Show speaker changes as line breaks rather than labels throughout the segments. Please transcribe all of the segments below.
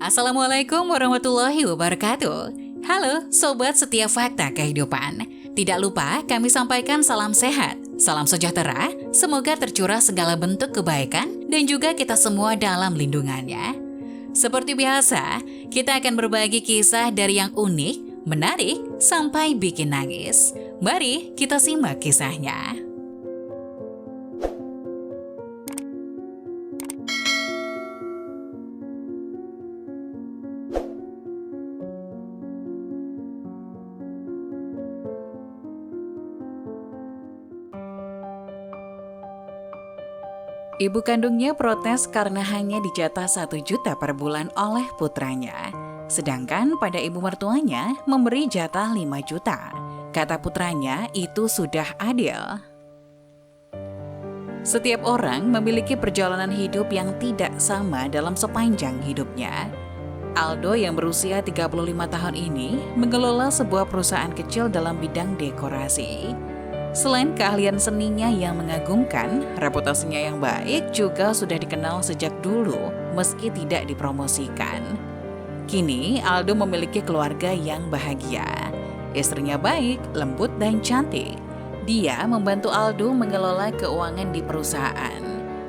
Assalamualaikum warahmatullahi wabarakatuh. Halo Sobat Setiap Fakta Kehidupan. Tidak lupa kami sampaikan salam sehat, salam sejahtera, semoga tercurah segala bentuk kebaikan dan juga kita semua dalam lindungannya. Seperti biasa, kita akan berbagi kisah dari yang unik, menarik, sampai bikin nangis. Mari kita simak kisahnya. Ibu kandungnya protes karena hanya dijatah 1 juta per bulan oleh putranya. Sedangkan pada ibu mertuanya memberi jatah 5 juta. Kata putranya itu sudah adil. Setiap orang memiliki perjalanan hidup yang tidak sama dalam sepanjang hidupnya. Aldo yang berusia 35 tahun ini mengelola sebuah perusahaan kecil dalam bidang dekorasi. Selain keahlian seninya yang mengagumkan, reputasinya yang baik juga sudah dikenal sejak dulu meski tidak dipromosikan. Kini Aldo memiliki keluarga yang bahagia. Istrinya baik, lembut, dan cantik. Dia membantu Aldo mengelola keuangan di perusahaan.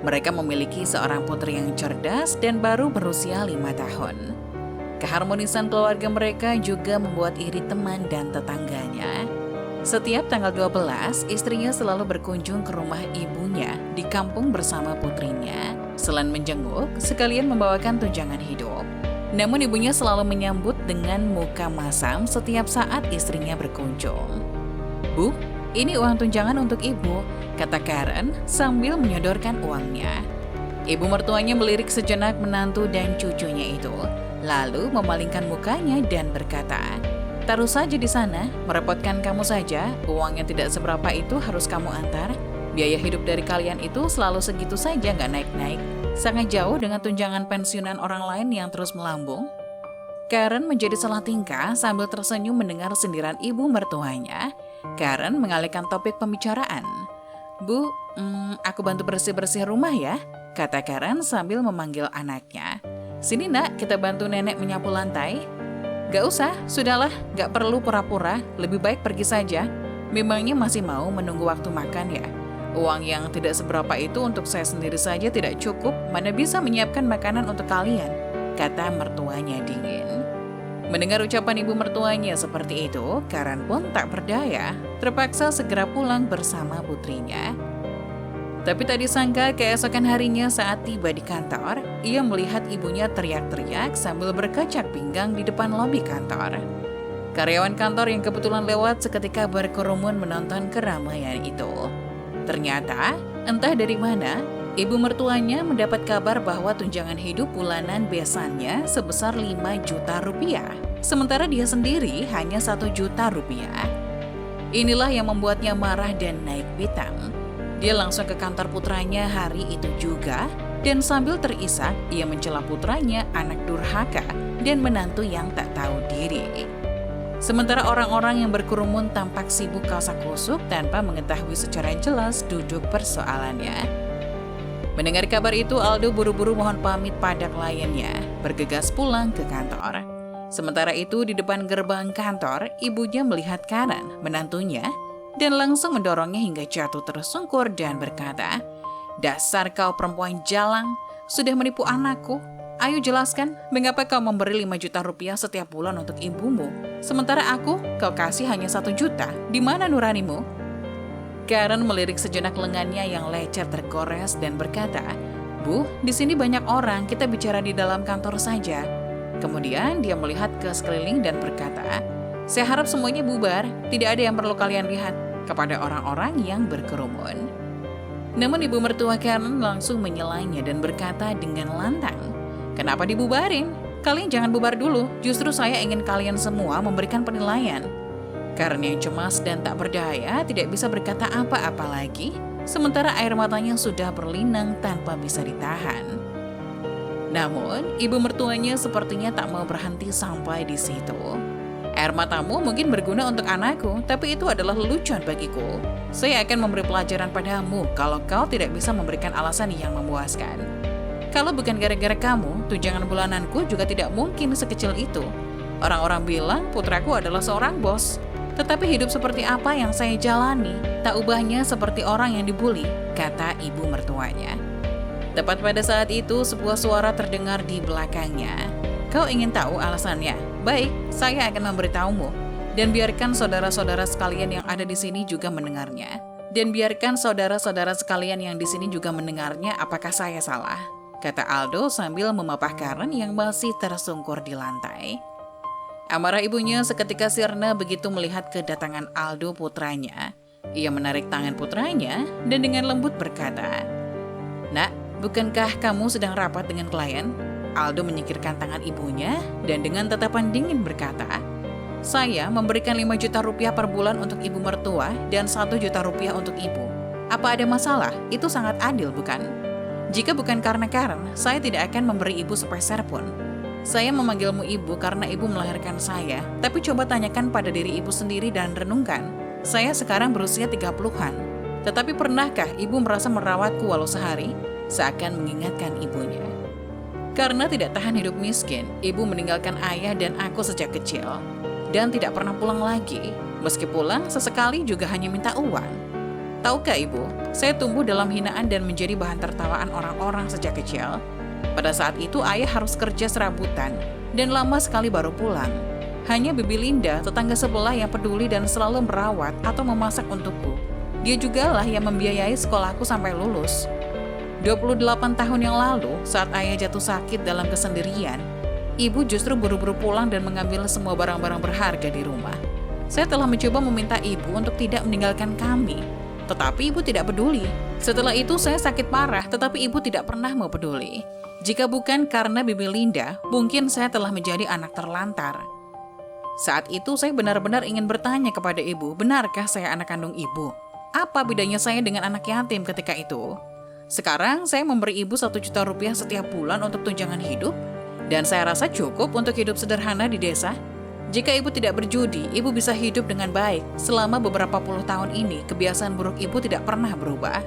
Mereka memiliki seorang putri yang cerdas dan baru berusia 5 tahun. Keharmonisan keluarga mereka juga membuat iri teman dan tetangganya. Setiap tanggal 12, istrinya selalu berkunjung ke rumah ibunya di kampung bersama putrinya. Selain menjenguk, sekalian membawakan tunjangan hidup. Namun ibunya selalu menyambut dengan muka masam setiap saat istrinya berkunjung. "Bu, ini uang tunjangan untuk ibu," kata Karen sambil menyodorkan uangnya. Ibu mertuanya melirik sejenak menantu dan cucunya itu, lalu memalingkan mukanya dan berkata, "Taruh saja di sana, merepotkan kamu saja, uang yang tidak seberapa itu harus kamu antar. Biaya hidup dari kalian itu selalu segitu saja nggak naik-naik. Sangat jauh dengan tunjangan pensiunan orang lain yang terus melambung." Karen menjadi salah tingkah sambil tersenyum mendengar sindiran ibu mertuanya. Karen mengalihkan topik pembicaraan. "Bu, aku bantu bersih-bersih rumah ya," kata Karen sambil memanggil anaknya. "Sini nak, kita bantu nenek menyapu lantai." "Gak usah, sudahlah, gak perlu pura-pura, lebih baik pergi saja. Memangnya masih mau menunggu waktu makan ya? Uang yang tidak seberapa itu untuk saya sendiri saja tidak cukup, mana bisa menyiapkan makanan untuk kalian," kata mertuanya dingin. Mendengar ucapan ibu mertuanya seperti itu, Karen pun tak berdaya, terpaksa segera pulang bersama putrinya. Tapi tak disangka keesokan harinya saat tiba di kantor, ia melihat ibunya teriak-teriak sambil berkacak pinggang di depan lobi kantor. Karyawan kantor yang kebetulan lewat seketika berkerumun menonton keramaian itu. Ternyata, entah dari mana, ibu mertuanya mendapat kabar bahwa tunjangan hidup bulanan besannya sebesar 5 juta rupiah. Sementara dia sendiri hanya 1 juta rupiah. Inilah yang membuatnya marah dan naik pitam. Dia langsung ke kantor putranya hari itu juga, dan sambil terisak, ia mencela putranya anak durhaka dan menantu yang tak tahu diri. Sementara orang-orang yang berkerumun tampak sibuk kasak-kusuk tanpa mengetahui secara jelas duduk persoalannya. Mendengar kabar itu, Aldo buru-buru mohon pamit pada kliennya, bergegas pulang ke kantor. Sementara itu, di depan gerbang kantor, ibunya melihat Karen, menantunya, dan langsung mendorongnya hingga jatuh tersungkur dan berkata, "Dasar kau perempuan jalang, sudah menipu anakku. Ayo jelaskan, mengapa kau memberi 5 juta rupiah setiap bulan untuk ibumu, sementara aku kau kasih hanya 1 juta. Di mana nuranimu?" Karen melirik sejenak lengannya yang lecet tergores dan berkata, "Bu, di sini banyak orang, kita bicara di dalam kantor saja." Kemudian dia melihat ke sekeliling dan berkata, "Saya harap semuanya bubar, tidak ada yang perlu kalian lihat," kepada orang-orang yang berkerumun. Namun ibu mertua Karen langsung menyelainya dan berkata dengan lantang, "Kenapa dibubarin? Kalian jangan bubar dulu, justru saya ingin kalian semua memberikan penilaian." Karen yang cemas dan tak berdaya tidak bisa berkata apa-apa lagi, sementara air matanya sudah berlinang tanpa bisa ditahan. Namun, ibu mertuanya sepertinya tak mau berhenti sampai di situ. "Air matamu mungkin berguna untuk anakku, tapi itu adalah lelucon bagiku. Saya akan memberi pelajaran padamu kalau kau tidak bisa memberikan alasan yang memuaskan." Kalau bukan gara-gara kamu, tunjangan bulananku juga tidak mungkin sekecil itu. Orang-orang bilang putraku adalah seorang bos. Tetapi hidup seperti apa yang saya jalani, tak ubahnya seperti orang yang dibully, kata ibu mertuanya. Tepat pada saat itu, sebuah suara terdengar di belakangnya. Kau ingin tahu alasannya? Baik, saya akan memberitahumu. Dan biarkan saudara-saudara sekalian yang ada di sini juga mendengarnya. Apakah saya salah? Kata Aldo sambil memapah Karen yang masih tersungkur di lantai. Amarah ibunya seketika sirna begitu melihat kedatangan Aldo putranya. Ia menarik tangan putranya dan dengan lembut berkata, "Nak, bukankah kamu sedang rapat dengan klien?" Aldo menyingkirkan tangan ibunya dan dengan tatapan dingin berkata, "Saya memberikan 5 juta rupiah per bulan untuk ibu mertua dan 1 juta rupiah untuk ibu. Apa ada masalah? Itu sangat adil, bukan? Jika bukan karena Karen, saya tidak akan memberi ibu sepeser pun. Saya memanggilmu ibu karena ibu melahirkan saya, tapi coba tanyakan pada diri ibu sendiri dan renungkan. Saya sekarang berusia 30-an. Tetapi pernahkah ibu merasa merawatku walau sehari?" Seakan mengingatkan ibunya. Karena tidak tahan hidup miskin, ibu meninggalkan ayah dan aku sejak kecil. Dan tidak pernah pulang lagi. Meski pulang, sesekali juga hanya minta uang. Tahukah ibu, saya tumbuh dalam hinaan dan menjadi bahan tertawaan orang-orang sejak kecil. Pada saat itu ayah harus kerja serabutan dan lama sekali baru pulang. Hanya Bibi Linda, tetangga sebelah yang peduli dan selalu merawat atau memasak untukku. Dia jugalah yang membiayai sekolahku sampai lulus. 28 tahun yang lalu, saat ayah jatuh sakit dalam kesendirian, ibu justru buru-buru pulang dan mengambil semua barang-barang berharga di rumah. Saya telah mencoba meminta ibu untuk tidak meninggalkan kami, tetapi ibu tidak peduli. Setelah itu saya sakit parah, tetapi ibu tidak pernah mau peduli. Jika bukan karena Bibi Linda, mungkin saya telah menjadi anak terlantar. Saat itu saya benar-benar ingin bertanya kepada ibu, benarkah saya anak kandung ibu? Apa bedanya saya dengan anak yatim ketika itu? Sekarang saya memberi ibu 1 juta rupiah setiap bulan untuk tunjangan hidup, dan saya rasa cukup untuk hidup sederhana di desa. Jika ibu tidak berjudi, ibu bisa hidup dengan baik. Selama beberapa puluh tahun ini, kebiasaan buruk ibu tidak pernah berubah.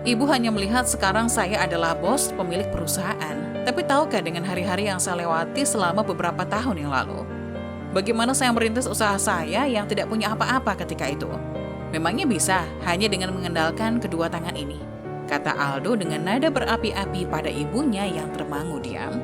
Ibu hanya melihat sekarang saya adalah bos pemilik perusahaan. Tapi tahukah dengan hari-hari yang saya lewati selama beberapa tahun yang lalu? Bagaimana saya merintis usaha saya yang tidak punya apa-apa ketika itu? Memangnya bisa hanya dengan mengandalkan kedua tangan ini? Kata Aldo dengan nada berapi-api pada ibunya yang termangu diam.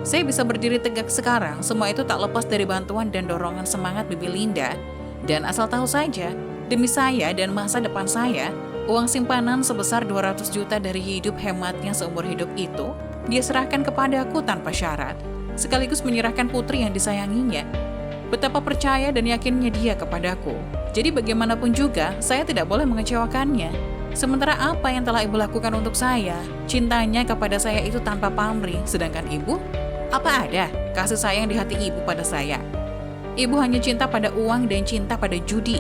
Saya bisa berdiri tegak sekarang, semua itu tak lepas dari bantuan dan dorongan semangat Bibi Linda. Dan asal tahu saja, demi saya dan masa depan saya, uang simpanan sebesar 200 juta dari hidup hematnya seumur hidup itu, dia serahkan kepadaku tanpa syarat, sekaligus menyerahkan putri yang disayanginya. Betapa percaya dan yakinnya dia kepadaku. Jadi bagaimanapun juga, saya tidak boleh mengecewakannya. Sementara apa yang telah ibu lakukan untuk saya, cintanya kepada saya itu tanpa pamrih, sedangkan ibu, apa ada kasih sayang di hati ibu pada saya? Ibu hanya cinta pada uang dan cinta pada judi,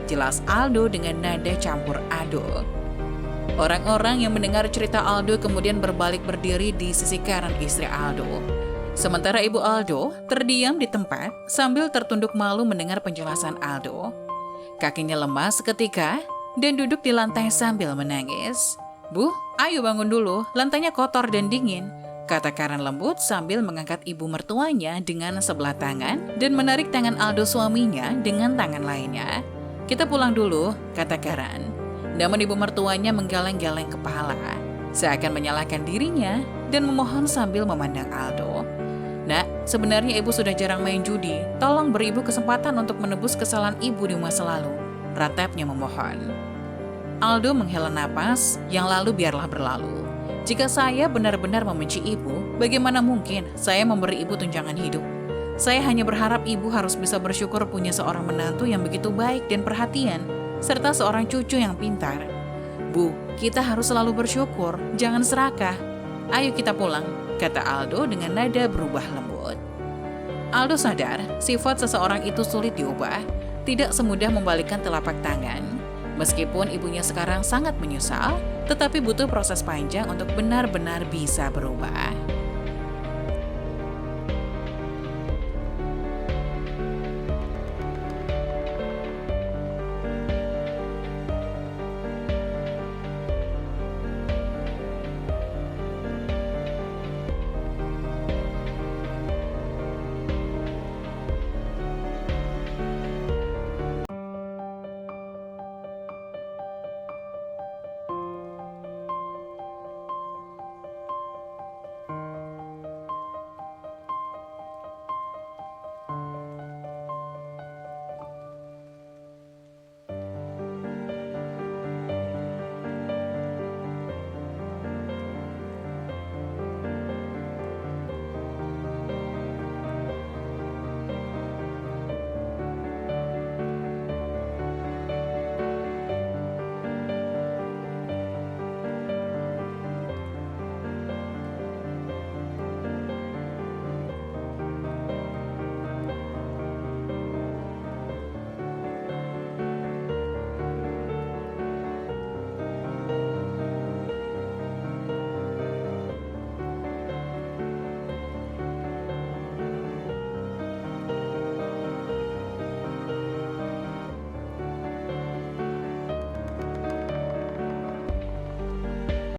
jelas Aldo dengan nada campur aduk. Orang-orang yang mendengar cerita Aldo kemudian berbalik berdiri di sisi kanan istri Aldo. Sementara ibu Aldo terdiam di tempat sambil tertunduk malu mendengar penjelasan Aldo. Kakinya lemas seketika dan duduk di lantai sambil menangis. "Bu, ayo bangun dulu, lantainya kotor dan dingin," kata Karen lembut sambil mengangkat ibu mertuanya dengan sebelah tangan dan menarik tangan Aldo suaminya dengan tangan lainnya. "Kita pulang dulu," kata Karen. Namun ibu mertuanya menggeleng-geleng kepala, seakan menyalahkan dirinya dan memohon sambil memandang Aldo. "Nak, sebenarnya ibu sudah jarang main judi. Tolong beri ibu kesempatan untuk menebus kesalahan ibu di masa lalu," ratapnya memohon. Aldo menghela napas, yang lalu biarlah berlalu. Jika saya benar-benar membenci ibu, bagaimana mungkin saya memberi ibu tunjangan hidup? Saya hanya berharap ibu harus bisa bersyukur punya seorang menantu yang begitu baik dan perhatian, serta seorang cucu yang pintar. "Bu, kita harus selalu bersyukur, jangan serakah. Ayo kita pulang," kata Aldo dengan nada berubah lembut. Aldo sadar, sifat seseorang itu sulit diubah, tidak semudah membalikkan telapak tangan. Meskipun ibunya sekarang sangat menyesal, tetapi butuh proses panjang untuk benar-benar bisa berubah.